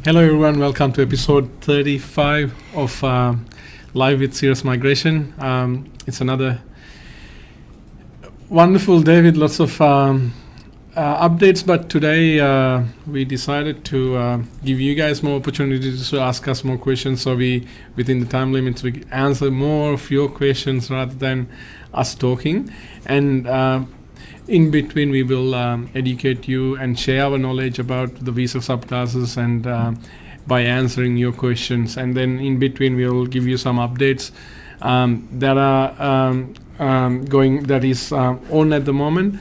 Hello everyone, welcome to episode 35 of Live with Sirus Migration. It's another wonderful day with lots of updates, but today we decided to give you guys more opportunities to ask us more questions, so we, within the time limits, we answer more of your questions rather than us talking. And in between, we will educate you and share our knowledge about the visa subclasses and by answering your questions. And then in between, we will give you some updates that are that is on at the moment.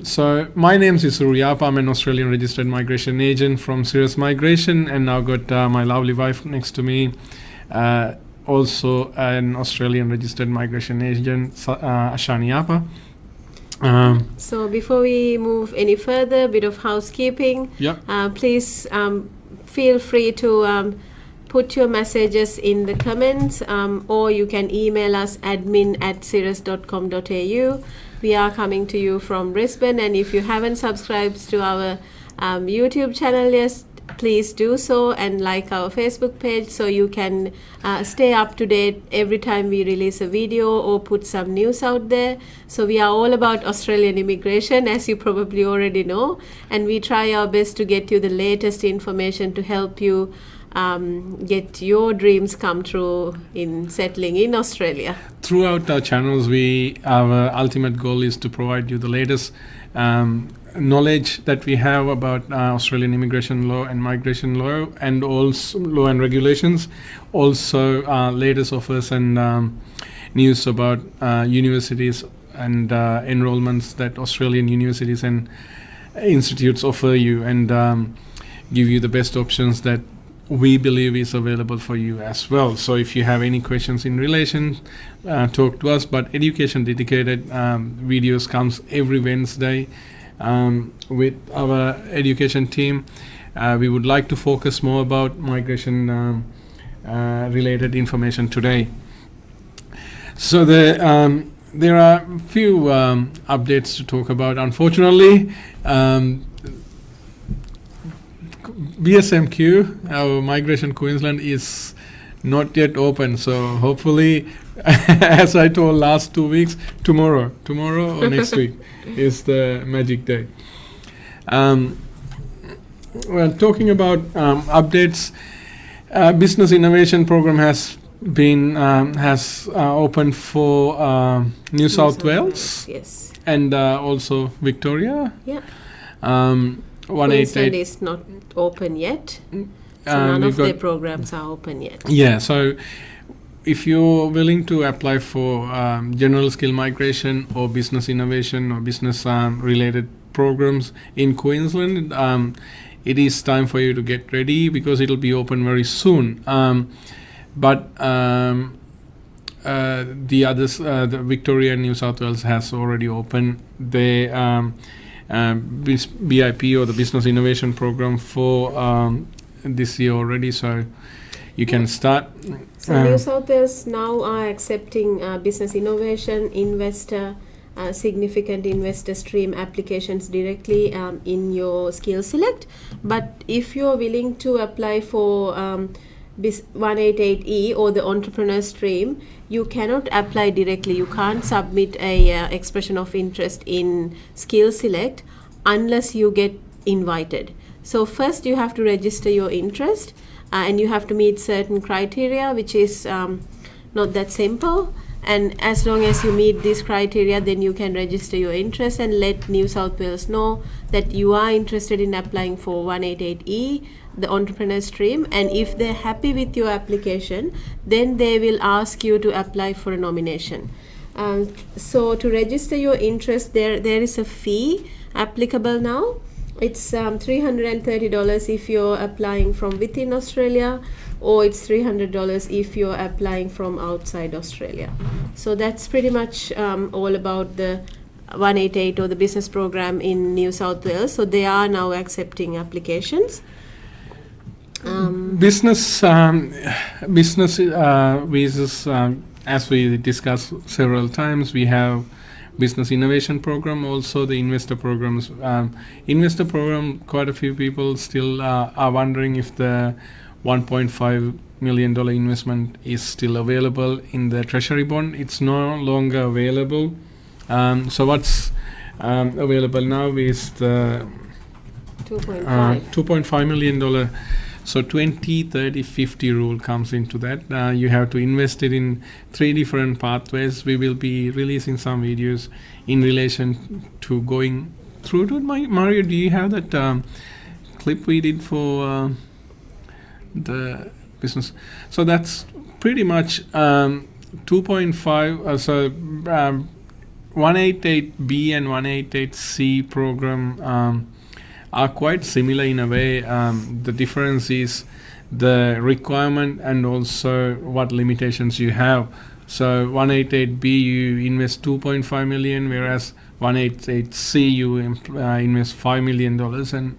So my name is Ashani Yapa. I'm an Australian registered migration agent from Sirus Migration, and now got my lovely wife next to me, also an Australian registered migration agent, Ashani Yapa. So before we move any further, a bit of housekeeping. Please feel free to put your messages in the comments, or you can email us admin@sirus.com.au. We are coming to you from Brisbane, and if you haven't subscribed to our YouTube channel yet, please do so, and like our Facebook page so you can stay up to date every time we release a video or put some news out there. So we are all about Australian immigration, as you probably already know, and we try our best to get you the latest information to help you get your dreams come true in settling in Australia. Throughout our channels, our ultimate goal is to provide you the latest knowledge that we have about Australian immigration law and migration law, and also law and regulations, also latest offers and news about universities and enrollments that Australian universities and institutes offer you, and give you the best options that we believe is available for you as well. So if you have any questions in relation, talk to us. But education dedicated videos comes every Wednesday with our education team. We would like to focus more about migration related information today. So there are a few updates to talk about. Unfortunately, BSMQ, our Migration Queensland, is not yet open. So hopefully, as I told last 2 weeks, tomorrow or next week is the magic day. Well, talking about updates, business innovation program has been opened for New South Wales, yes, and also Victoria. Yeah. 188 Queensland is not open yet, so none of their programs are open yet. Yeah, so if you're willing to apply for general skill migration or business innovation or business related programs in Queensland, it is time for you to get ready, because it'll be open very soon. But the others, the Victoria and New South Wales has already opened their BIP, or the business innovation program, for this year already, so you can start. So New South Wales now are accepting business innovation, investor, significant investor stream applications directly in your skill select. But if you're willing to apply for 188E or the entrepreneur stream, you cannot apply directly. You can't submit a expression of interest in skill select unless you get invited. So first you have to register your interest, and you have to meet certain criteria, which is not that simple. And as long as you meet this criteria, then you can register your interest and let New South Wales know that you are interested in applying for 188E, the entrepreneur stream. And if they're happy with your application, then they will ask you to apply for a nomination. So to register your interest, there is a fee applicable now. It's $330 if you're applying from within Australia, or it's $300 if you're applying from outside Australia. So that's pretty much all about the 188 or the business program in New South Wales. So they are now accepting applications. Business visas, as we discussed several times, we have business innovation program, also the investor programs. Investor program, quite a few people still are wondering if the $1.5 million investment is still available in the treasury bond. It's no longer available. So what's available now is the $2.5 million. So 20, 30, 50 rule comes into that. You have to invest it in 3 different pathways. We will be releasing some videos in relation to going through to it. Mario, do you have that clip we did for the business? So that's pretty much 2.5. So 188B and 188C program are quite similar in a way. The difference is the requirement and also what limitations you have. So 188B you invest 2.5 million, whereas 188C you invest $5 million, and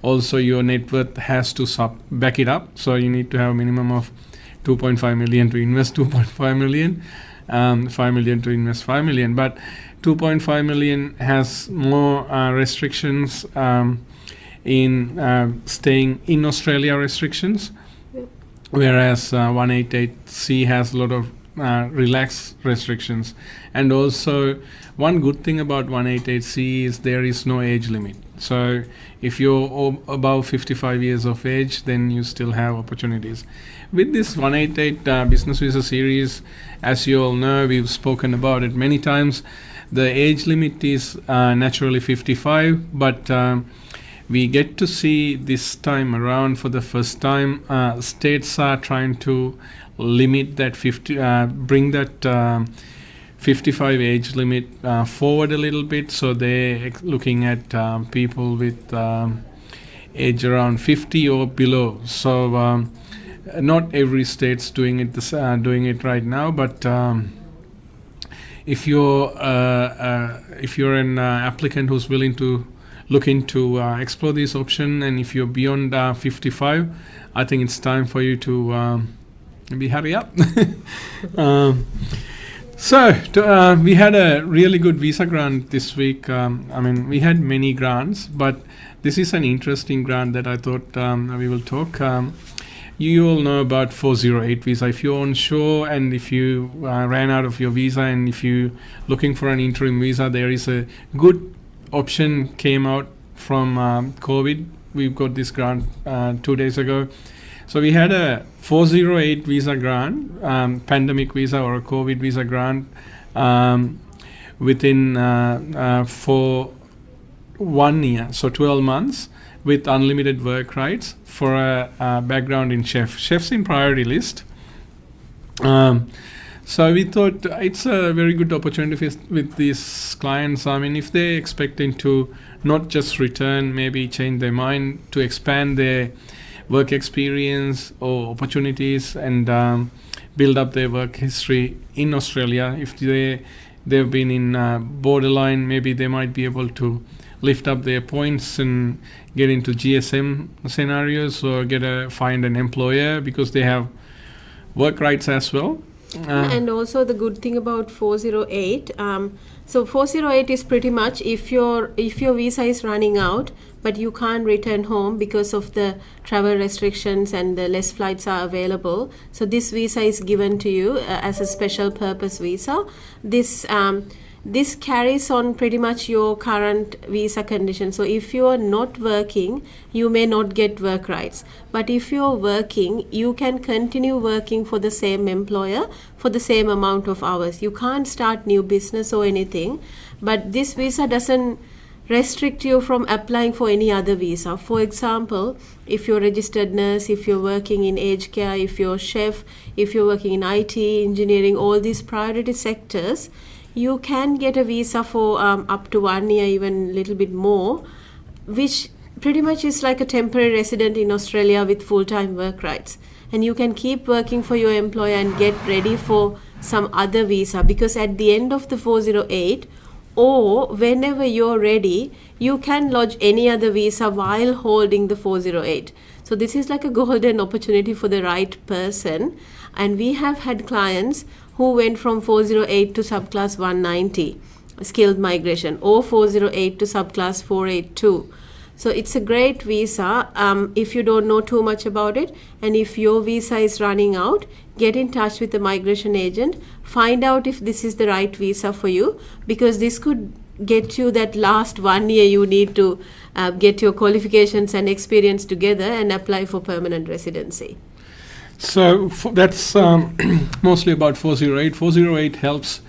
also your net worth has to back it up. So you need to have a minimum of 2.5 million to invest 2.5 million, 5 million to invest 5 million. But 2.5 million has more restrictions in staying in Australia restrictions, whereas 188C has a lot of relaxed restrictions. And also one good thing about 188C is there is no age limit. So if you're above 55 years of age, then you still have opportunities. With this 188 business visa series, as you all know, we've spoken about it many times. The age limit is naturally 55, but we get to see this time around for the first time, states are trying to limit that bring that 55 age limit forward a little bit. So they're looking at people with age around 50 or below. So not every state's doing it right now, but if you're an applicant who's willing to look into explore this option, and if you're beyond 55, I think it's time for you to maybe hurry up. So we had a really good visa grant this week. We had many grants, but this is an interesting grant that I thought we will talk. You all know about 408 visa. If you're onshore and if you ran out of your visa and if you're looking for an interim visa, there is a good option came out from COVID. We got this grant 2 days ago. So we had a 408 visa grant, pandemic visa or a COVID visa grant within for 1 year, so 12 months with unlimited work rights for a background in chef. Chef's in priority list. So we thought it's a very good opportunity with these clients. If they're expecting to not just return, maybe change their mind to expand their work experience or opportunities and build up their work history in Australia. If they've been in borderline, maybe they might be able to lift up their points and get into GSM scenarios or find an employer because they have work rights as well. And also the good thing about 408, so 408 is pretty much if your visa is running out but you can't return home because of the travel restrictions and the less flights are available, so this visa is given to you as a special purpose visa. This carries on pretty much your current visa condition. So if you are not working, you may not get work rights. But if you are working, you can continue working for the same employer for the same amount of hours. You can't start new business or anything. But this visa doesn't restrict you from applying for any other visa. For example, if you're a registered nurse, if you're working in aged care, if you're a chef, if you're working in IT, engineering, all these priority sectors, you can get a visa for up to 1 year, even a little bit more, which pretty much is like a temporary resident in Australia with full-time work rights. And you can keep working for your employer and get ready for some other visa, because at the end of the 408 or whenever you're ready, you can lodge any other visa while holding the 408. So this is like a golden opportunity for the right person. And we have had clients who went from 408 to subclass 190. skilled migration, or 408 to subclass 482. So it's a great visa. If you don't know too much about it, and if your visa is running out, get in touch with the migration agent, find out if this is the right visa for you, because this could get you that last 1 year you need to get your qualifications and experience together and apply for permanent residency. So that's mostly about 408. 408 helps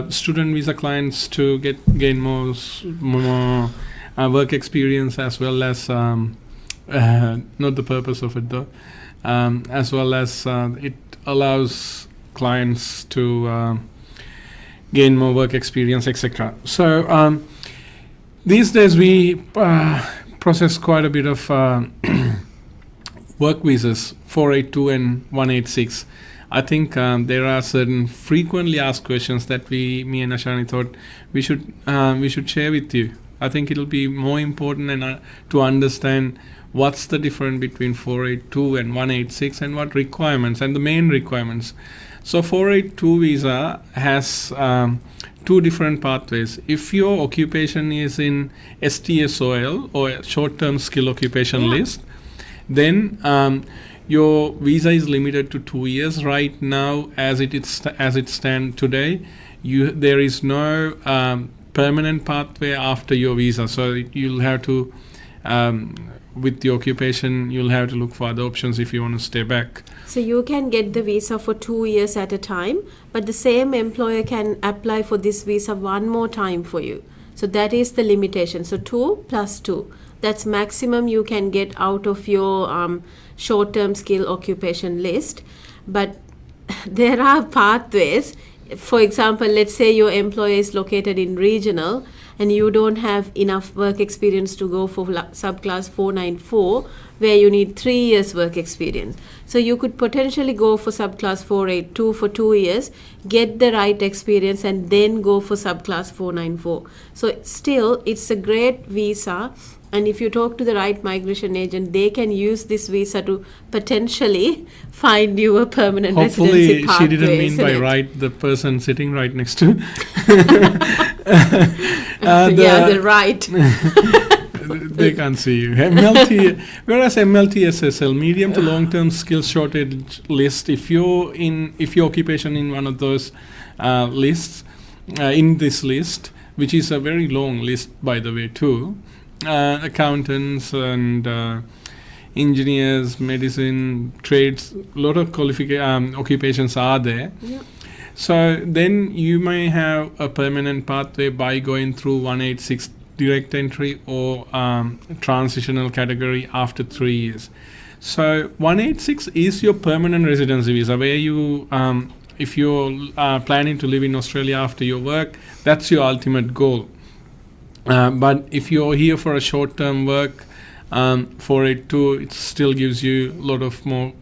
student visa clients to gain more work experience, as well as not the purpose of it though, as well as it allows clients to gain more work experience, etc. So these days we process quite a bit of work visas, 482 and 186. I think there are certain frequently asked questions that me and Ashani thought we should share with you. I think it'll be more important and to understand what's the difference between 482 and 186 and what requirements and the main requirements. So 482 visa has two different pathways. If your occupation is in STSOL or short-term skill occupation list, then your visa is limited to 2 years. Right now, as it stands today, there is no permanent pathway after your visa. So you'll have to, with the occupation, you'll have to look for other options if you want to stay back. So you can get the visa for 2 years at a time, but the same employer can apply for this visa one more time for you. So that is the limitation. So 2 plus 2. That's maximum you can get out of your short-term skill occupation list. But there are pathways. For example, let's say your employer is located in regional and you don't have enough work experience to go for subclass 494, where you need 3 years work experience. So you could potentially go for subclass 482 for 2 years, get the right experience, and then go for subclass 494. So still, it's a great visa. And if you talk to the right migration agent, they can use this visa to potentially find you a permanent residency pathway. Hopefully, she didn't mean by right the person sitting right next to. The right. They can't see you. Whereas MLTSSL, medium to long-term skills shortage list, if your occupation in one of those lists, in this list, which is a very long list by the way too, accountants and engineers, medicine, trades, a lot of occupations are there. Yep. So then you may have a permanent pathway by going through 186 direct entry or transitional category after 3 years. So 186 is your permanent residency visa, where you, if you're planning to live in Australia after your work, that's your ultimate goal. But if you're here for a short-term work, 482, it still gives you a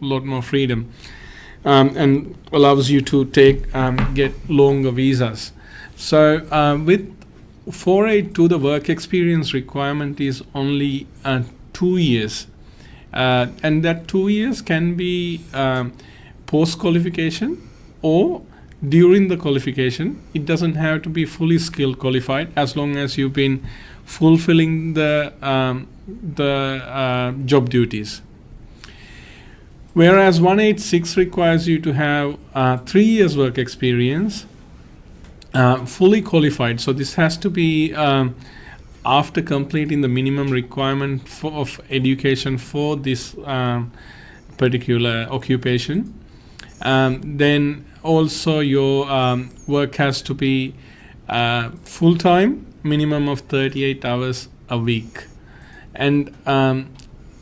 lot more freedom, and allows you to get longer visas. So with 482, the work experience requirement is only 2 years, and that 2 years can be post-qualification or during the qualification. It doesn't have to be fully skilled qualified, as long as you've been fulfilling the job duties. Whereas 186 requires you to have 3 years work experience, fully qualified. So this has to be after completing the minimum requirement of education for this particular occupation. Then also your work has to be full-time, minimum of 38 hours a week. And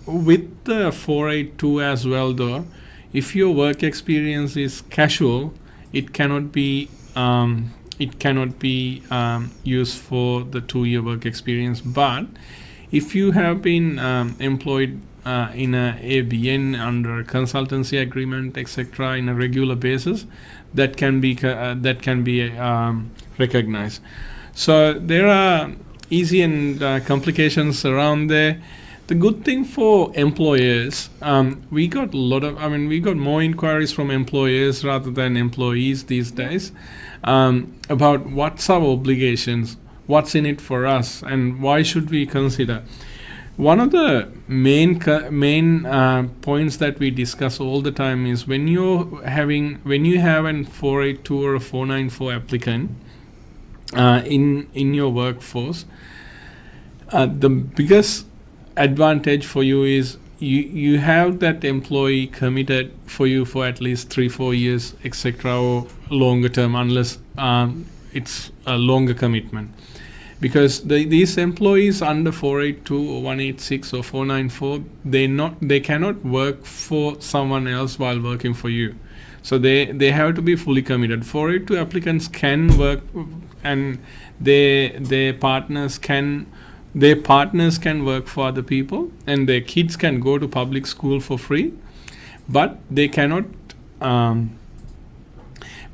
with the 482 as well though, if your work experience is casual, it cannot be used for the 2-year work experience. But if you have been employed in a ABN under a consultancy agreement, etc., in a regular basis, that can be recognized. So there are easy and complications around there. The good thing for employers, we got more inquiries from employers rather than employees these days about what's our obligations, what's in it for us, and why should we consider. One of the main points that we discuss all the time is when you have an 482 or a 494 applicant in your workforce, the biggest advantage for you is you have that employee committed for you for at least 3-4 years, etc., or longer term, unless it's a longer commitment. Because these employees under 482 or 186 or 494, they cannot work for someone else while working for you. So they have to be fully committed. 482 applicants can work, and their partners can work for other people, and their kids can go to public school for free, but they cannot.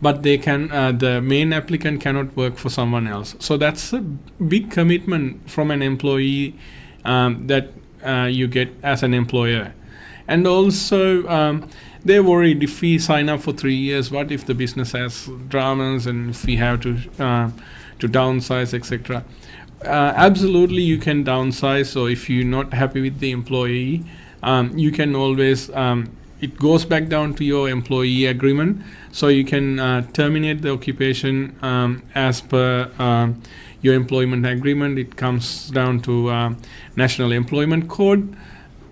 The main applicant cannot work for someone else. So that's a big commitment from an employee that you get as an employer. And also, they're worried, if we sign up for 3 years, what if the business has dramas and if we have to downsize, etc. Absolutely, you can downsize, or if you're not happy with the employee, you can always, it goes back down to your employee agreement. So you can terminate the occupation as per your employment agreement. It comes down to National Employment Code.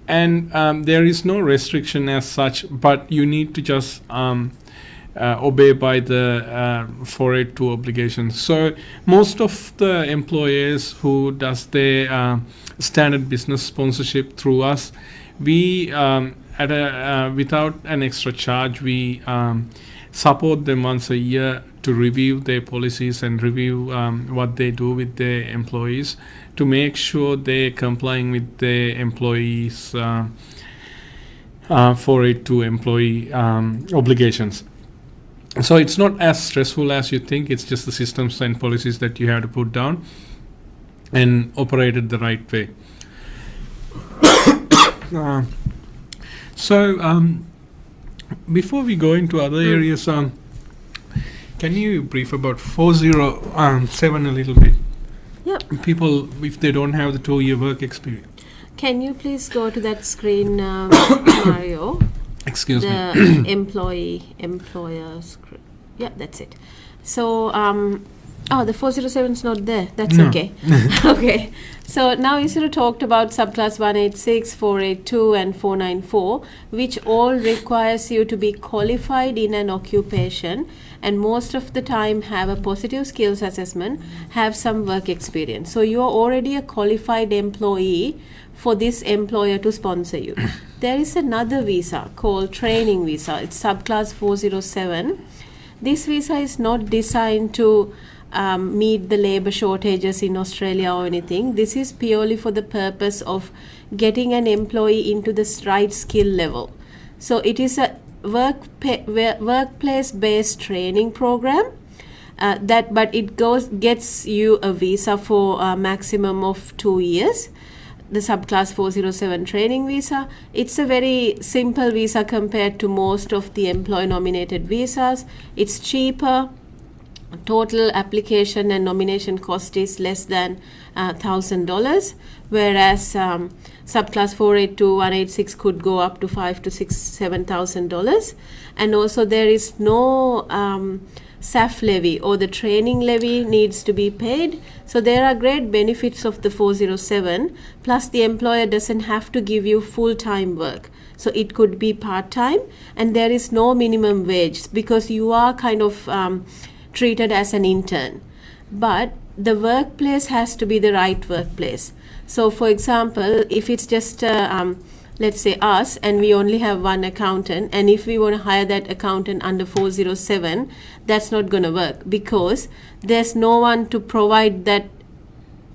And there is no restriction as such, but you need to just obey by the 482 obligations. So most of the employers who does their standard business sponsorship through us, we without an extra charge, we support them once a year to review their policies and review what they do with their employees to make sure they're complying with their employees' 482 employee obligations. So it's not as stressful as you think. It's just the systems and policies that you have to put down and operate it the right way. Before we go into other areas, can you brief about 407 a little bit? Yep. People, if they don't have the 2-year work experience. Can you please go to that screen, Mario? Excuse me. The employer screen. Yeah, that's it. So, the 407 is not there. That's No. okay. Okay. So now Isuru talked about subclass 186, 482 and 494, which all requires you to be qualified in an occupation and most of the time have a positive skills assessment, have some work experience. So you are already a qualified employee for this employer to sponsor you. There is another visa called training visa. It's subclass 407. This visa is not designed to meet the labor shortages in Australia or anything. This is purely for the purpose of getting an employee into the right skill level. So it is a workplace-based training program but it gets you a visa for a maximum of 2 years. The subclass 407 training visa. It's a very simple visa compared to most of the employee-nominated visas. It's cheaper. Total application and nomination cost is less than $1,000, whereas subclass 482, 186 could go up to $5,000 to $7,000. And also there is no SAF levy, or the training levy needs to be paid. So there are great benefits of the 407, plus the employer doesn't have to give you full-time work. So it could be part-time, and there is no minimum wage because you are kind of treated as an intern. But the workplace has to be the right workplace. So for example, if it's just let's say us and we only have one accountant, and if we want to hire that accountant under 407, that's not going to work because there's no one to provide that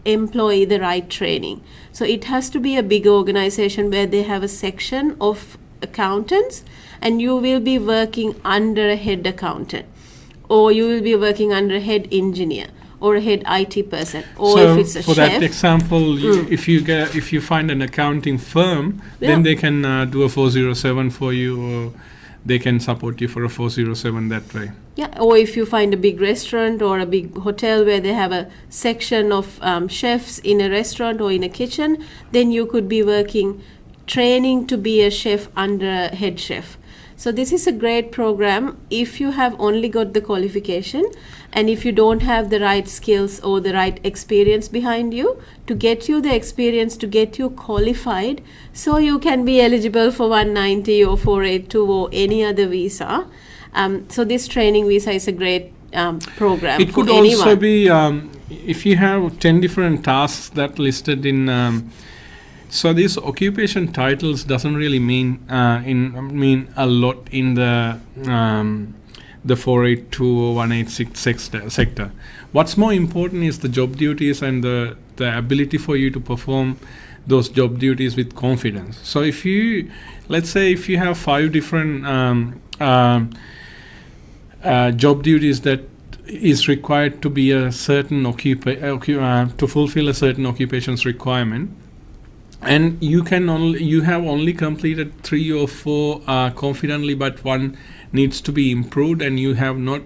employee the right training. So it has to be a big organization where they have a section of accountants, and you will be working under a head accountant, or you will be working under a head engineer, or a head IT person, or So if it's a for chef. that example, if you find an accounting firm, then they can do a 407 for you, or they can support you for a 407 that way. Yeah, or if you find a big restaurant or a big hotel where they have a section of chefs in a restaurant or in a kitchen, then you could be working, training to be a chef under a head chef. So this is a great program if you have only got the qualification, and if you don't have the right skills or the right experience behind you to get you the experience, to get you qualified, so you can be eligible for 190 or 482 or any other visa. So this training visa is a great program It for could anyone. also be if you have 10 different tasks that listed in. So these occupation titles doesn't really mean a lot in the 482 or 186 sector. What's more important is the job duties and the ability for you to perform those job duties with confidence. So if you, let's say, if you have 5 different job duties that is required to be a certain to fulfill a certain occupation's requirement, and you have only completed 3 or 4 confidently, but one needs to be improved, and you have not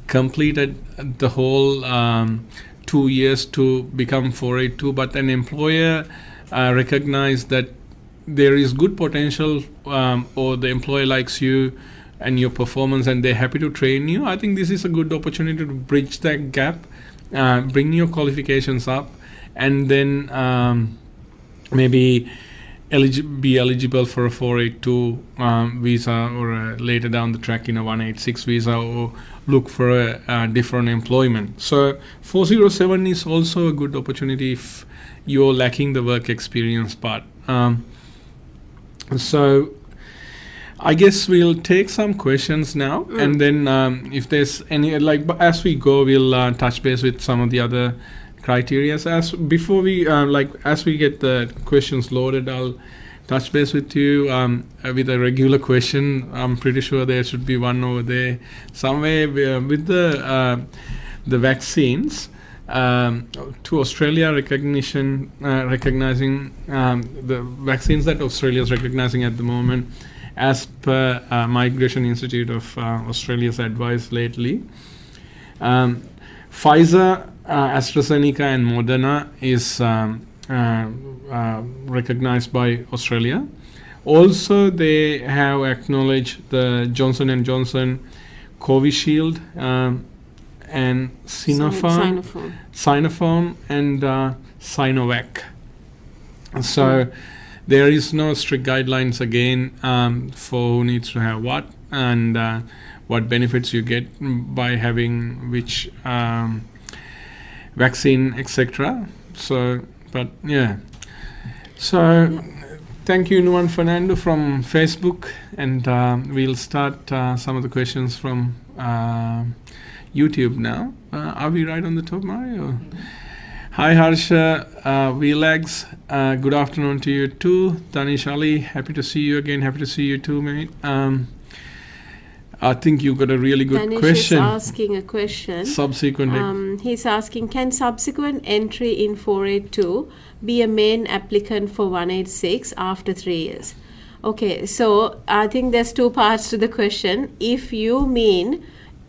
completed the whole 2 years to become 482, but an employer recognize that there is good potential, or the employer likes you and your performance, and they're happy to train you. I think this is a good opportunity to bridge that gap, bring your qualifications up, and then maybe be eligible for a 482 visa, or later down the track in a 186 visa, or look for a different employment. So 407 is also a good opportunity if you're lacking the work experience part. So I guess we'll take some questions now, and then if there's any, as we go, we'll touch base with some of the other criteria. As before we as we get the questions loaded, I'll touch base with you with a regular question. I'm pretty sure there should be one over there somewhere with the vaccines. To Australia recognizing the vaccines that Australia is recognizing at the moment, as per Migration Institute of Australia's advice lately. Pfizer, AstraZeneca and Moderna is recognized by Australia. Also, they have acknowledged the Johnson & Johnson, Covishield, and Sinopharm and Sinovac. So there is no strict guidelines again for who needs to have what, and what benefits you get by having which vaccine, etc. So, but yeah. So thank you, Nuan Fernando from Facebook, and we'll start some of the questions from YouTube now. Are we right on the top, Mario? Hi Harsha, VLAGs, good afternoon to you too. Danish Ali, happy to see you again. Happy to see you too, mate. I think you got a really good Danish question. is asking a question. Subsequently. He's asking, can subsequent entry in 482 be a main applicant for 186 after 3 years? Okay, so I think there's 2 parts to the question. If you mean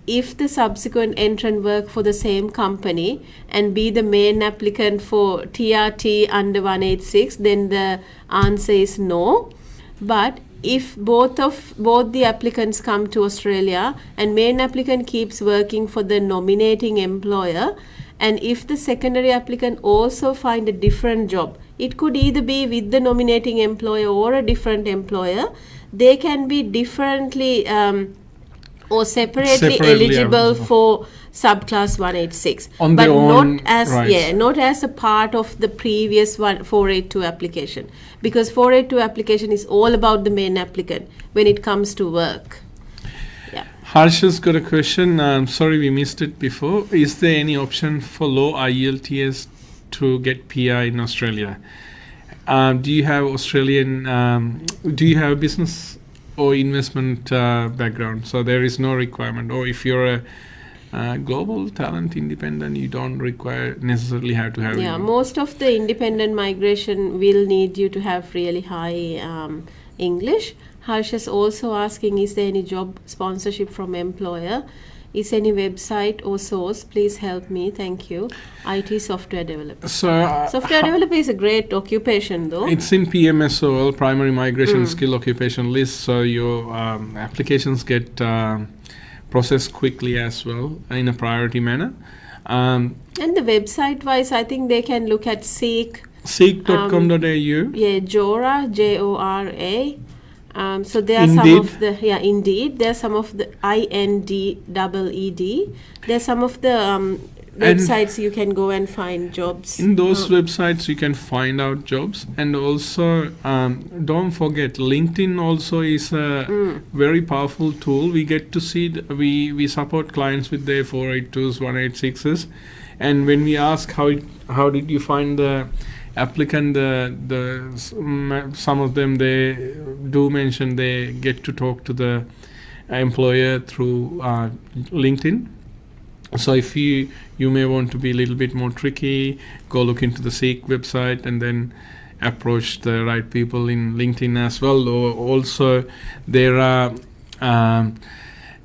if the subsequent entrant work for the same company and be the main applicant for TRT under 186, then the answer is no. But if both the applicants come to Australia and main applicant keeps working for the nominating employer, and if the secondary applicant also find a different job, it could either be with the nominating employer or a different employer, they can be differently or separately eligible for subclass 186, on but their own, not as right. not as a part of the previous 482 application, because 482 application is all about the main applicant when it comes to work. Yeah. Harsha's got a question. Sorry we missed it before. Is there any option for low IELTS to get PR in Australia? Do you have Australian? Do you have business or investment background? So there is no requirement. Or if you're Global talent independent, you don't necessarily have to have. Yeah, most of the independent migration will need you to have really high English. Harsha's also asking, is there any job sponsorship from employer? Is any website or source? Please help me. Thank you. IT software developer. So Software developer is a great occupation, though. it's in PMSOL, Primary Migration Skill Occupation List. So your applications get processed quickly as well in a priority manner. And the website-wise, I think they can look at Seek.com.au. Yeah, Jora, Jora. So there are Indeed. some of the Indeed. There are some of the INDEED. There are some of the websites you can go and find jobs. In those websites, you can find out jobs, and also don't forget LinkedIn. Also is a very powerful tool. We get to see we support clients with their 482s, 186s, and when we ask how did you find the applicant, some of them they do mention they get to talk to the employer through LinkedIn. So if you may want to be a little bit more tricky, go look into the Seek website and then approach the right people in LinkedIn as well. Or also there are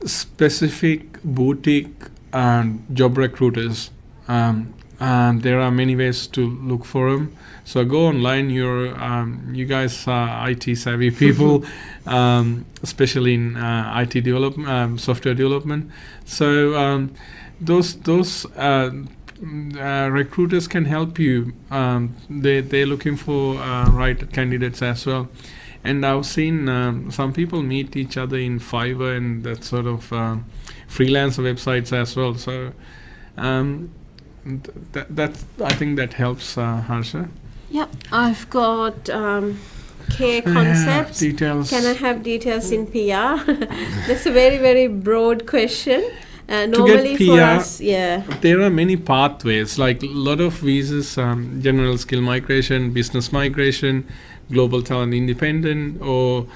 specific boutique job recruiters. There are many ways to look for them. So go online. You guys are IT savvy people, especially in IT development, software development. So those recruiters can help you. They're looking for right candidates as well. And I've seen some people meet each other in Fiverr and that sort of freelancer websites as well. So that's I think that helps, Harsha. Yep, I've got 𝐀𝐔𝐒𝐓𝑑𝐀𝐋. Details. Can I have details in PR? That's a very, very broad question. Normally PR, for us, there are many pathways, like a lot of visas, general skill migration, business migration, global talent independent, or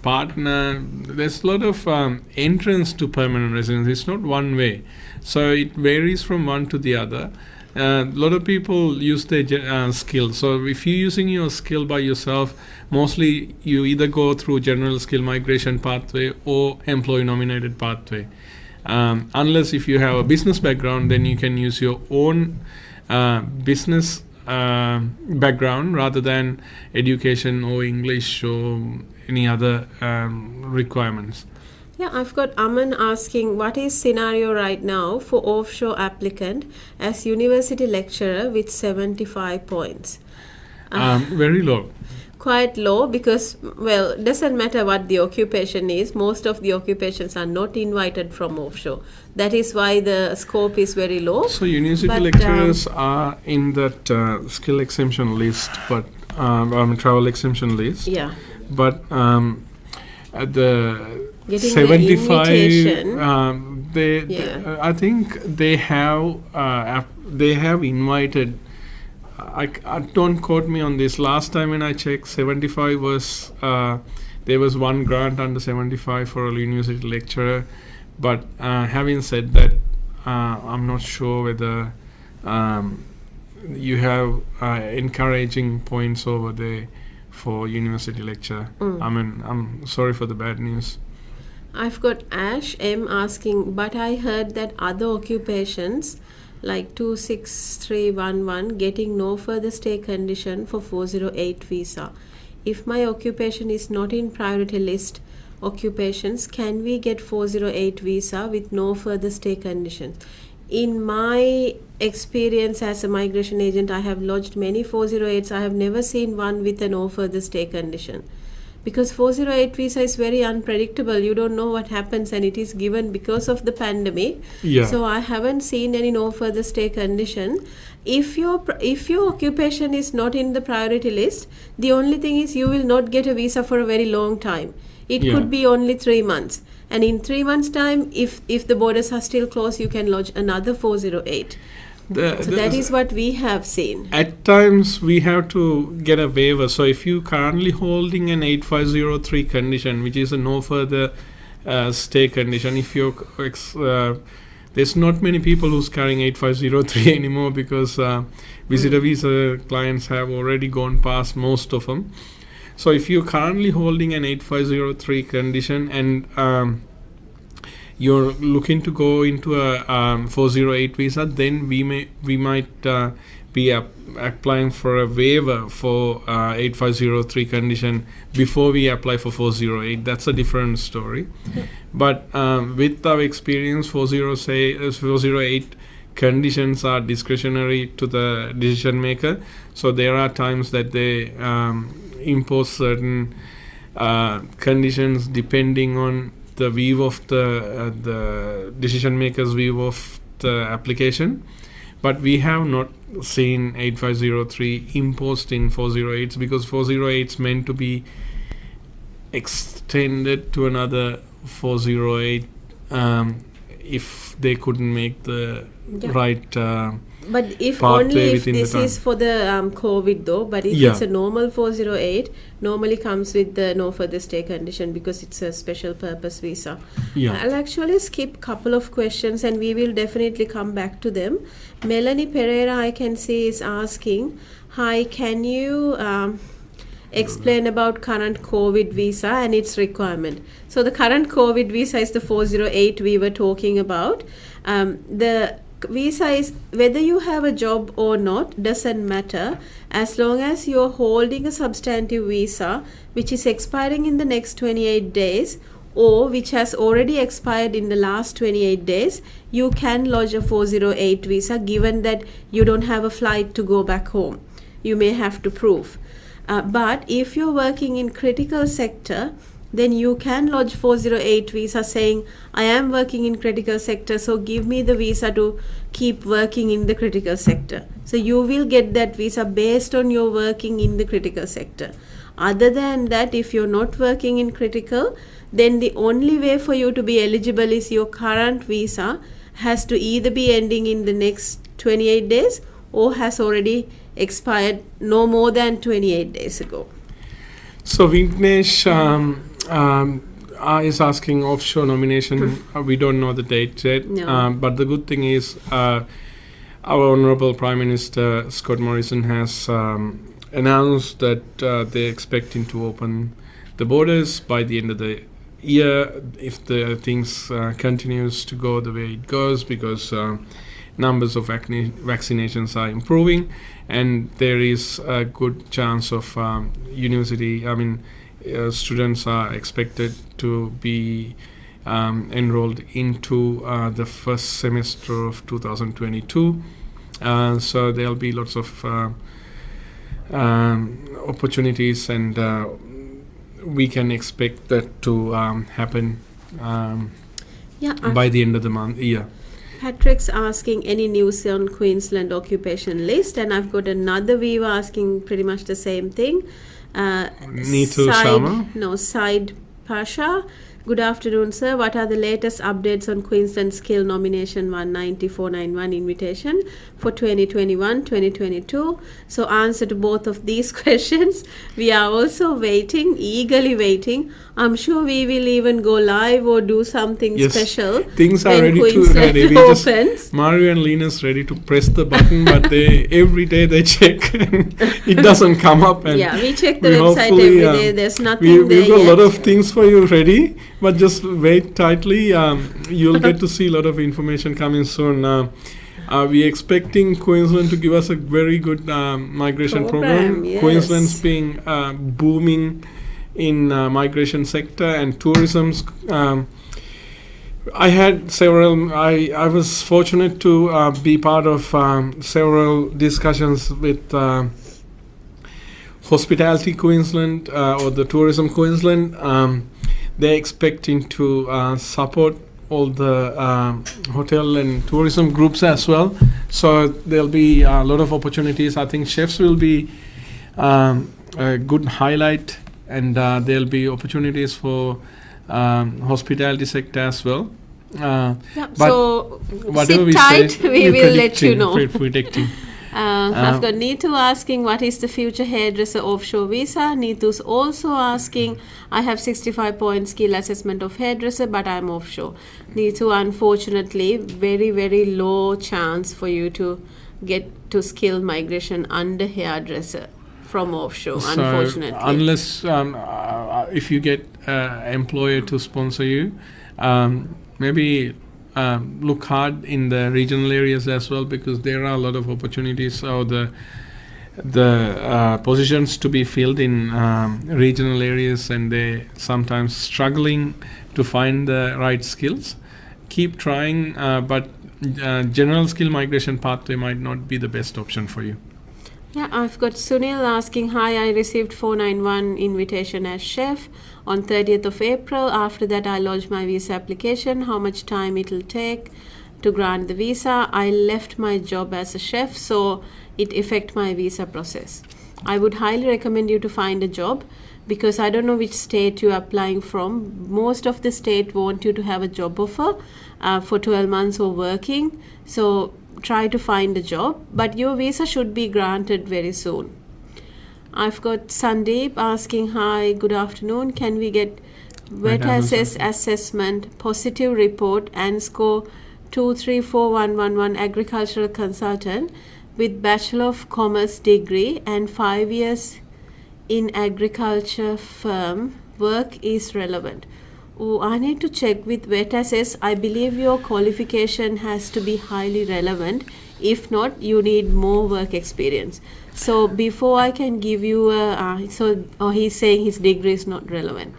partner. There's a lot of entrance to permanent residence. It's not one way. So it varies from one to the other. A lot of people use their skill. So if you're using your skill by yourself, mostly you either go through general skill migration pathway or employee nominated pathway. Unless if you have a business background, then you can use your own business background rather than education or English or any other requirements. Yeah, I've got Aman asking, what is scenario right now for offshore applicant as university lecturer with 75 points? Very low. Quite low because, well, doesn't matter what the occupation is. Most of the occupations are not invited from offshore. That is why the scope is very low. So university lecturers are in that skill exemption list, but travel exemption list. Yeah. But at the Getting 75, I I think they have invited. I don't quote me on this. Last time when I checked, 75 was there was one grant under 75 for a university lecturer. But having said that, I'm not sure whether you have encouraging points over there for university lecture. I mean, I'm sorry for the bad news. I've got Ash M asking, but I heard that other occupations like 26311 getting no further stay condition for 408 visa. If my occupation is not in priority list occupations, can we get 408 visa with no further stay conditions? In my experience as a migration agent, I have lodged many 408s. I have never seen one with a no further stay condition. Because 408 visa is very unpredictable. You don't know what happens, and it is given because of the pandemic. Yeah. So I haven't seen any no further stay condition. If your occupation is not in the priority list, the only thing is you will not get a visa for a very long time. It could be only 3 months. And in 3 months' time, if the borders are still closed, you can lodge another 408. So that is what we have seen. At times we have to get a waiver. So if you currently holding an 8503 condition, which is a no further stay condition. If you're there's not many people who's carrying 8503 anymore because visitor visa clients have already gone past most of them. So if you're currently holding an 8503 condition and you're looking to go into a 408 visa, then we might be applying for a waiver for 8503 condition before we apply for 408. That's a different story. Yeah. But with our experience, 408 conditions are discretionary to the decision maker. So there are times that they impose certain conditions depending on the view of the decision maker's view of the application. But we have not seen 8503 imposed in 408s because 408 is meant to be extended to another 408 if they couldn't make the right but if only if this is for the COVID though, but if it's a normal 408, normally comes with the no further stay condition because it's a special purpose visa. I'll actually skip couple of questions and we will definitely come back to them. Melanie Pereira, I can see, is asking, hi, can you explain about current COVID visa and its requirement? So the current COVID visa is the 408 we were talking about. The visa is, whether you have a job or not doesn't matter, as long as you're holding a substantive visa which is expiring in the next 28 days or which has already expired in the last 28 days, you can lodge a 408 visa given that you don't have a flight to go back home. You may have to prove. But if you're working in critical sector, then you can lodge 408 visa saying, I am working in critical sector, so give me the visa to keep working in the critical sector. So you will get that visa based on your working in the critical sector. Other than that, if you're not working in critical, then the only way for you to be eligible is your current visa has to either be ending in the next 28 days or has already expired no more than 28 days ago. So Vignesh is asking offshore nomination. We don't know the date yet. No. But the good thing is our Honourable Prime Minister Scott Morrison has announced that they're expecting to open the borders by the end of the year if the things continues to go the way it goes, because numbers of vaccinations are improving and there is a good chance of students are expected to be enrolled into the first semester of 2022. So there'll be lots of opportunities and we can expect that to happen by the end of the year. Patrick's asking any news on Queensland occupation list, and I've got another viewer asking pretty much the same thing. Neetu Sharma? No, Said Pasha. Good afternoon, sir. What are the latest updates on Queensland Skill Nomination 19491 invitation for 2021-2022? So answer to both of these questions. We are also waiting, eagerly waiting. I'm sure we will even go live or do something special. Things are ready Queensland to opens. Mario and Linus ready to press the button, but every day they check and it doesn't come up. And we check the website every day. There's nothing there yet. We've got a lot of things for you ready. But just wait tightly. You'll get to see a lot of information coming soon. We're expecting Queensland to give us a very good migration program. Yes. Queensland's being booming in migration sector and tourism's. I was fortunate to be part of several discussions with Hospitality Queensland or the Tourism Queensland. They're expecting to support all the hotel and tourism groups as well. So there'll be a lot of opportunities. I think chefs will be a good highlight, and there'll be opportunities for hospitality sector as well. But so whatever sit tight, we will let you know. Predicting. I've got Neetu asking, what is the future hairdresser offshore visa? Neetu's also asking, I have 65 point skill assessment of hairdresser, but I'm offshore. Neetu, unfortunately, very, very low chance for you to get to skill migration under hairdresser from offshore, So unfortunately. unless if you get employer to sponsor you, maybe look hard in the regional areas as well, because there are a lot of opportunities. So the positions to be filled in regional areas, and they sometimes struggling to find the right skills. Keep trying, but general skill migration pathway might not be the best option for you. Yeah, I've got Sunil asking, hi, I received 491 invitation as chef on 30th of April. After that, I lodged my visa application. How much time it will take to grant the visa? I left my job as a chef, so it affect my visa process. I would highly recommend you to find a job, because I don't know which state you're applying from. Most of the state want you to have a job offer for 12 months or working. So try to find a job, but your visa should be granted very soon. I've got Sandeep asking, hi, good afternoon. Can we get wet assessment, positive report and score 234111 agricultural consultant with Bachelor of Commerce degree and 5 years in agriculture firm work is relevant? Oh, I need to check with wet assess. I believe your qualification has to be highly relevant. If not, you need more work experience. So before I can give you he's saying his degree is not relevant.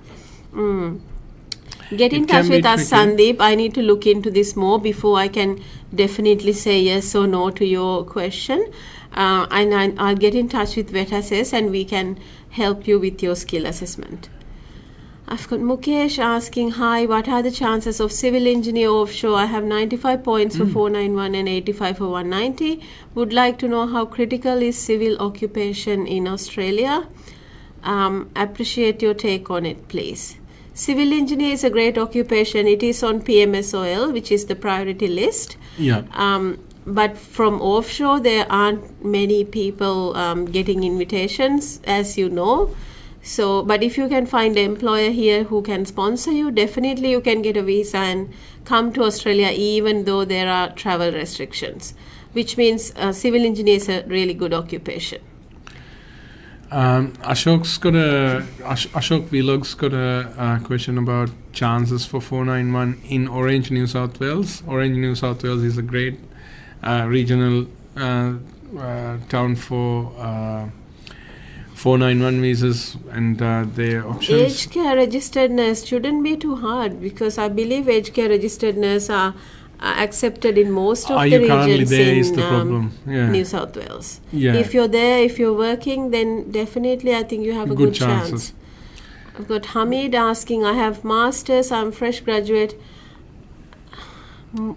Get in touch with us, Sandeep. I need to look into this more before I can definitely say yes or no to your question. And I'll get in touch with wet assess and we can help you with your skill assessment. I've got Mukesh asking, hi, what are the chances of civil engineer offshore? I have 95 points for 491 and 85 for 190. Would like to know how critical is civil occupation in Australia. Appreciate your take on it, please. Civil engineer is a great occupation. It is on PMSOL, which is the priority list. Yeah. But from offshore, there aren't many people getting invitations, as you know. So, but if you can find an employer here who can sponsor you, definitely you can get a visa and come to Australia, even though there are travel restrictions, which means civil engineer is a really good occupation. Ashok Vlog's got a question about chances for 491 in Orange, New South Wales. Orange, New South Wales is a great regional town for 491 visas and their options. Aged care registered nurse shouldn't be too hard, because I believe aged care registered nurse are accepted in most of the regions in New South Wales. Yeah. If you're there, if you're working, then definitely I think you have a good chance. I've got Hamid asking, I have masters, I'm fresh graduate, my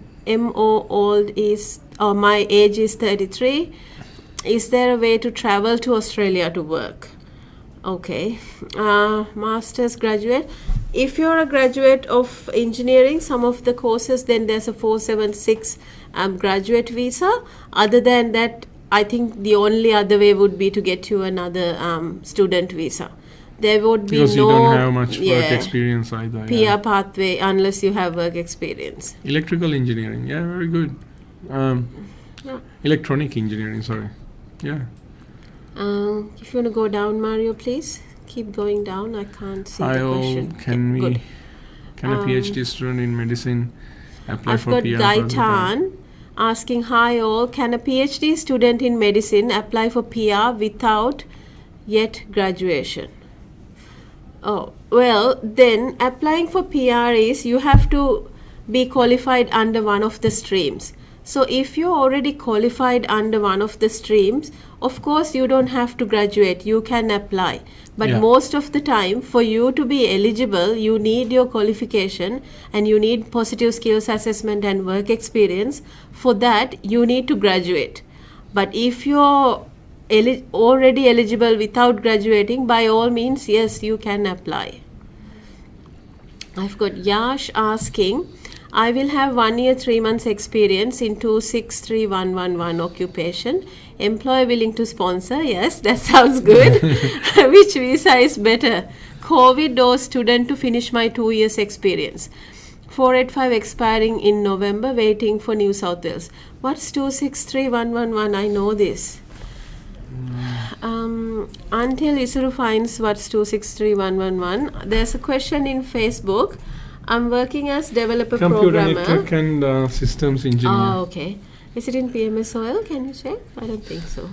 age is 33. Is there a way to travel to Australia to work? Okay. Master's graduate. If you're a graduate of engineering, some of the courses, then there's a 476 graduate visa. Other than that, I think the only other way would be to get you another student visa. There would be because you don't have much work experience either. PR pathway unless you have work experience. Electrical engineering, yeah, very good. Electronic engineering, sorry. Yeah. If you want to go down, Mario, please. Keep going down. I can't see the question. Can a PhD student in medicine apply for PR? I've got Gaitan asking, hi all, can a PhD student in medicine apply for PR without yet graduation? Oh, well, then applying for PR is you have to be qualified under one of the streams. So if you're already qualified under one of the streams, of course you don't have to graduate, you can apply. But most of the time, for you to be eligible, you need your qualification and you need positive skills assessment and work experience. For that, you need to graduate. But if you're already eligible without graduating, by all means, yes, you can apply. I've got Yash asking, I will have 1 year, 3 months experience in 263111 occupation. Employer willing to sponsor. Yes, that sounds good. Which visa is better? COVID or student to finish my 2 years experience? 485 expiring in November, waiting for New South Wales. What's 263111? I know this. Until Isuru finds what's 263111. There's a question in Facebook. I'm working as developer Computer programmer. network and systems engineer. Oh, okay. Is it in PMSOL? Can you check? I don't think so.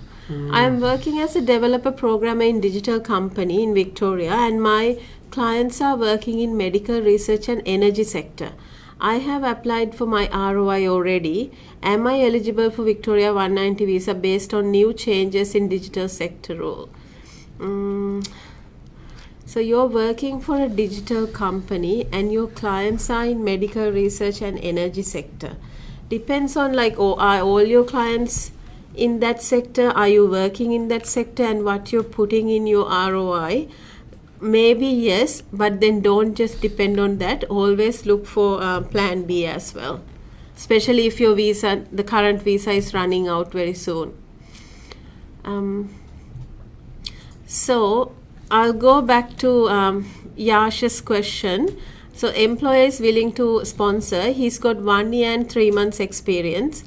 I am working as a developer programmer in digital company in Victoria, and my clients are working in medical research and energy sector. I have applied for my ROI already. Am I eligible for Victoria 190 visa based on new changes in digital sector rule? So you're working for a digital company and your clients are in medical research and energy sector. Depends on like, are all your clients in that sector? Are you working in that sector and what you're putting in your ROI? Maybe yes, but then don't just depend on that. Always look for plan B as well. Especially if your visa, the current visa is running out very soon. So I'll go back to Yash's question. So employer is willing to sponsor. He's got 1 year and 3 months experience.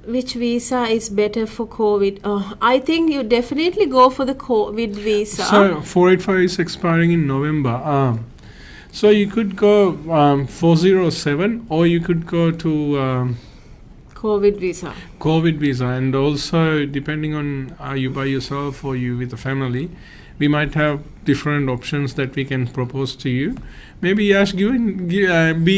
Which visa is better for COVID? I think you definitely go for the COVID visa. So 485 is expiring in November. So you could go 407 or you could go to COVID visa. COVID visa, and also depending on are you by yourself or you with a family, we might have different options that we can propose to you. Maybe Yash, be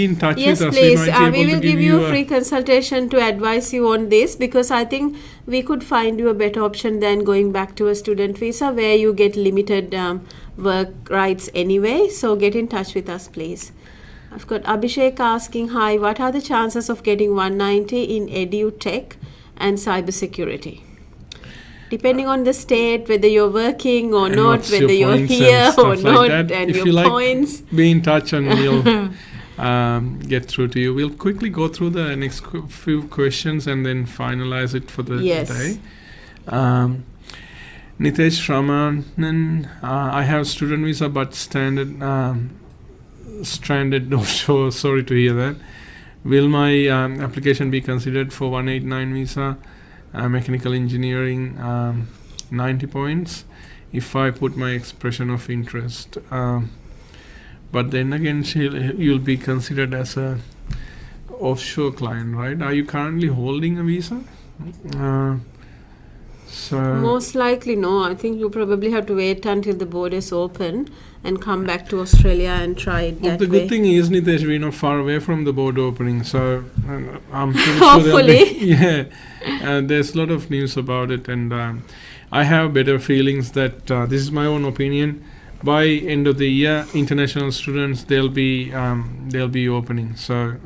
in touch Yes, with us. please. We might be We able will to give you a free consultation to advise you on this, because I think we could find you a better option than going back to a student visa where you get limited work rights anyway. So get in touch with us, please. I've got Abhishek asking, hi, what are the chances of getting 190 in edu tech and cybersecurity? Depending on the state, whether you're working or and not, whether you're here or not, like and if your you points. Be in touch and we'll get through to you. We'll quickly go through the next few questions and then finalize it for the day. Nitesh Ramanan, I have student visa but stranded offshore. Sorry to hear that. Will my application be considered for 189 visa? Mechanical engineering, 90 points if I put my expression of interest. But then again, you'll be considered as a offshore client, right? Are you currently holding a visa? Most likely no. I think you probably have to wait until the borders open and come back to Australia and try it that way. The good thing is, Nitesh, we're not far away from the border opening, so I'm pretty Hopefully. sure there's a lot of news about it, and I have better feelings that this is my own opinion. By end of the year, international students they'll be opening. So.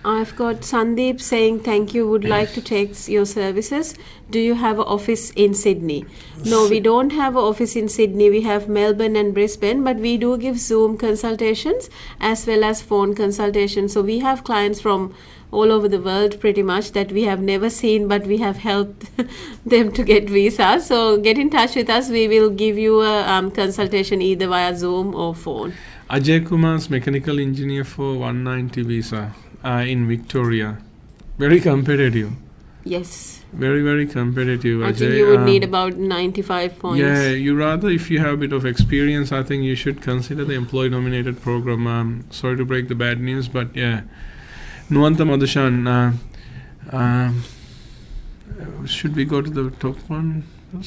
I've got Sandeep saying thank you, would like to take your services. Do you have an office in Sydney? No, we don't have an office in Sydney. We have Melbourne and Brisbane, but we do give Zoom consultations as well as phone consultations. So we have clients from all over the world pretty much that we have never seen, but we have helped them to get visas. So get in touch with us. We will give you a consultation either via Zoom or phone. Ajay Kumar's mechanical engineer for 190 visa. In Victoria, very competitive. Yes. Very, very competitive. I think you would need about 95 points. Yeah, you rather, if you have a bit of experience, I think you should consider the employee-nominated program. Sorry to break the bad news, but yeah. Nuanta Madhushan, should we go to the top one?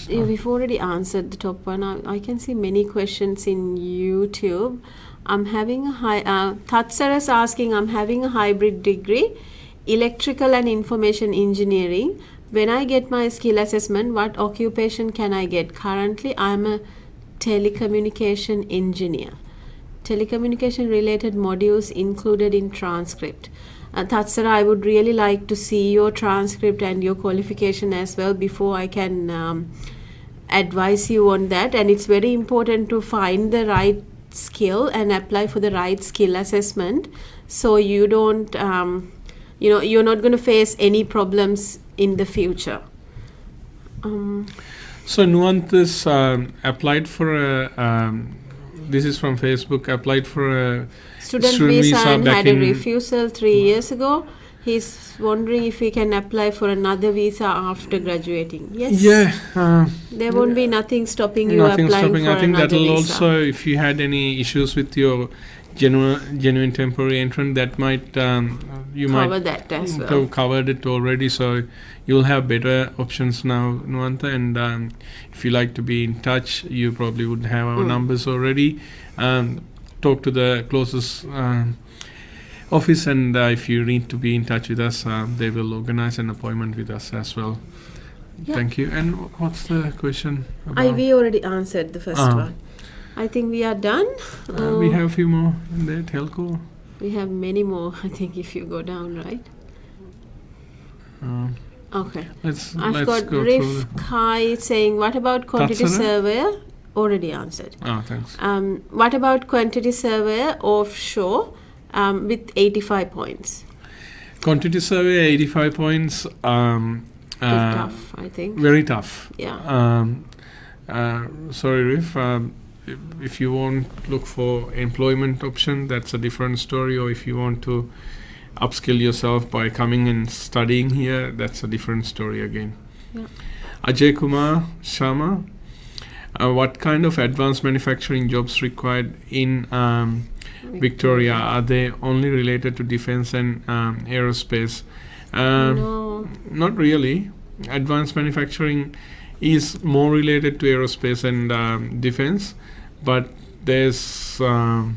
Yeah, we've already answered the top one. I can see many questions in YouTube. I'm having a Tatsaras asking, I'm having a hybrid degree, electrical and information engineering. When I get my skill assessment, what occupation can I get? Currently, I'm a telecommunication engineer. Telecommunication related modules included in transcript. Tatsara, I would really like to see your transcript and your qualification as well before I can advise you on that. And it's very important to find the right skill and apply for the right skill assessment, so you don't you're not going to face any problems in the future. So Nuant is applied for a. This is from Facebook. Applied for a Student visa and back had a in- refusal 3 years ago. He's wondering if he can apply for another visa after graduating. Yes. Yeah. There won't be nothing stopping you Nothing applying stopping. for I think another that'll visa. also, if you had any issues with your genuine temporary entrant, that might you cover might that as well. have covered it already. So you'll have better options now, Nuanta. And if you like to be in touch, you probably would have our numbers already. Talk to the closest office, and if you need to be in touch with us, they will organize an appointment with us as well. Yeah. Thank you. And what's the question about? We already answered the first one. I think we are done. We have a few more in there. Telco. We have many more, I think, if you go down, right? Okay. Let's I've got go Rif through. Kai saying, what about quantity Tatsara? surveyor? Already answered. Thanks. What about quantity surveyor offshore with 85 points? Quantity survey, 85 points. Bit tough, I think. Very tough. Yeah. Sorry, Rif. If you want to look for employment option, that's a different story. Or if you want to upskill yourself by coming and studying here, that's a different story again. Yeah. Ajay Kumar Sharma, what kind of advanced manufacturing jobs required in Victoria? Are they only related to defense and aerospace? No. Not really. Advanced manufacturing is more related to aerospace and defense, but there's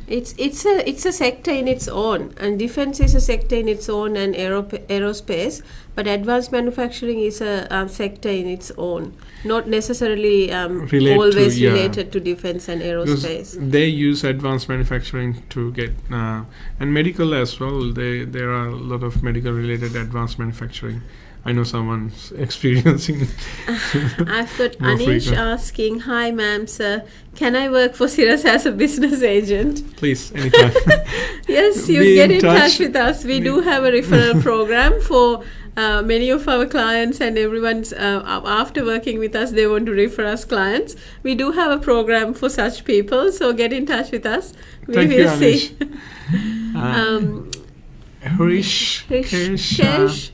It's a sector in its own, and defense is a sector in its own, and aerospace. But advanced manufacturing is a sector in its own, not necessarily always related to defense and because aerospace. they use advanced manufacturing to get and medical as well. There are a lot of medical related advanced manufacturing. I know someone's experiencing. I've got More Anish frequent. asking, hi ma'am, sir, can I work for Sirus as a business agent? Please, anytime. Yes, you Be get in in touch touch. with us. We do have a referral program for many of our clients, and everyone's after working with us, they want to refer us clients. We do have a program for such people, so get in touch with us. We Thank you, will see. Harish Rishikesh,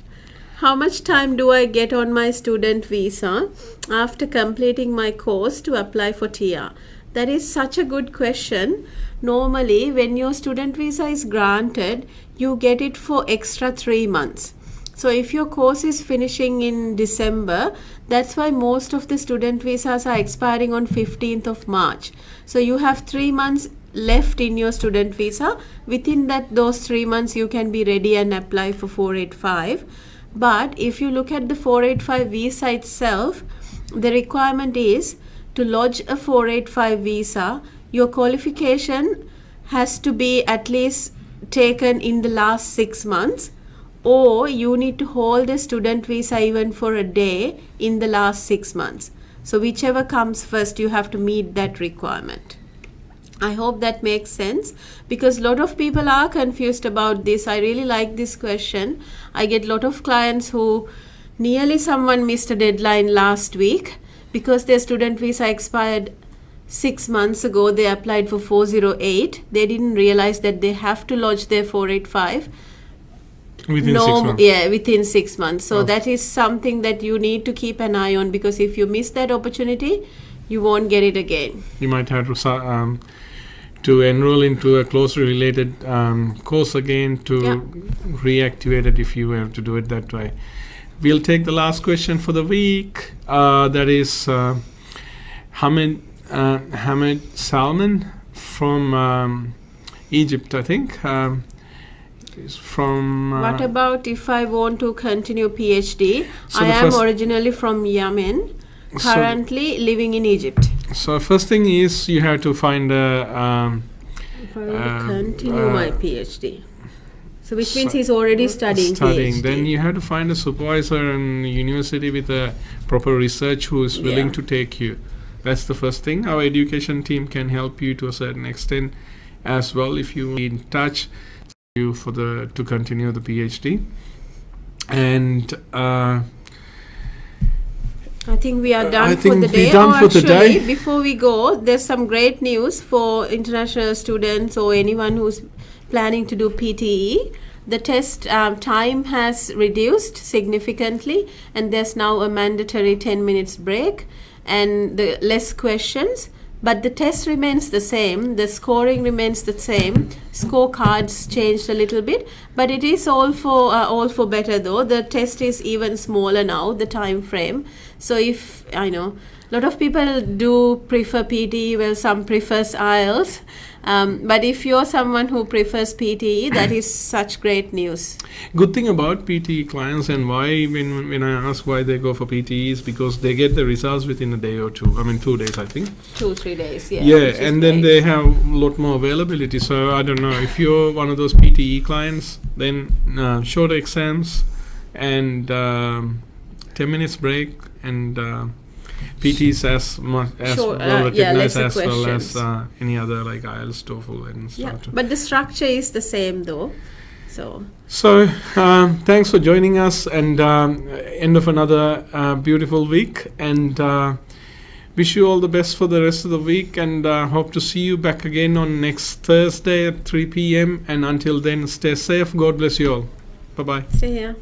how much time do I get on my student visa after completing my course to apply for TR? That is such a good question. Normally, when your student visa is granted, you get it for extra 3 months. So if your course is finishing in December, that's why most of the student visas are expiring on 15th of March. So you have 3 months left in your student visa. Within those 3 months, you can be ready and apply for 485. But if you look at the 485 visa itself, the requirement is to lodge a 485 visa, your qualification has to be at least taken in the last 6 months, or you need to hold a student visa even for a day in the last 6 months. So whichever comes first, you have to meet that requirement. I hope that makes sense, because a lot of people are confused about this. I really like this question. I get a lot of clients who nearly someone missed a deadline last week because their student visa expired 6 months ago. They applied for 408. They didn't realize that they have to lodge their 485 within 6 months. Yeah, within 6 months. So Oh. that is something that you need to keep an eye on, because if you miss that opportunity, you won't get it again. You might have to enroll into a closely related course again to reactivate it if you have to do it that way. We'll take the last question for the week. That is Hamid Salman from Egypt, I think. Is from What about if I want to continue PhD? So I the am first- originally from Yemen, So- currently living in Egypt. So first thing is you have to find a If I want to continue my PhD. So which means he's already studying PhD. Then you have to find a supervisor in university with a proper research who is willing Yeah. to take you. That's the first thing. Our education team can help you to a certain extent as well if you be in touch you to continue the PhD. And I think we are done I for think the we're day. done for the Actually, day. before we go, there's some great news for international students or anyone who's planning to do PTE. The test time has reduced significantly, and there's now a mandatory 10 minutes break and the less questions. But the test remains the same, the scoring remains the same, scorecards changed a little bit, but it is all for better though. The test is even smaller now, the time frame. So if, I know, a lot of people do prefer PTE, well some prefers IELTS, but if you're someone who prefers PTE, that is such great news. Good thing about PTE clients and why when I ask why they go for PTE is because they get the results within a day or two. I mean 2 days, I think. 2-3 days, yeah. Yeah, which is and then great. they have a lot more availability. So I don't know if you're one of those PTE clients, then shorter exams and 10 minutes break and PTs as much as Sure, well recognized lesser as well questions. as any other like IELTS, TOEFL and Yeah, stuff. but the structure is the same though. So So thanks for joining us and end of another beautiful week and wish you all the best for the rest of the week and hope to see you back again on next Thursday at 3 p.m. and until then stay safe. God bless you all. Bye bye. stay here.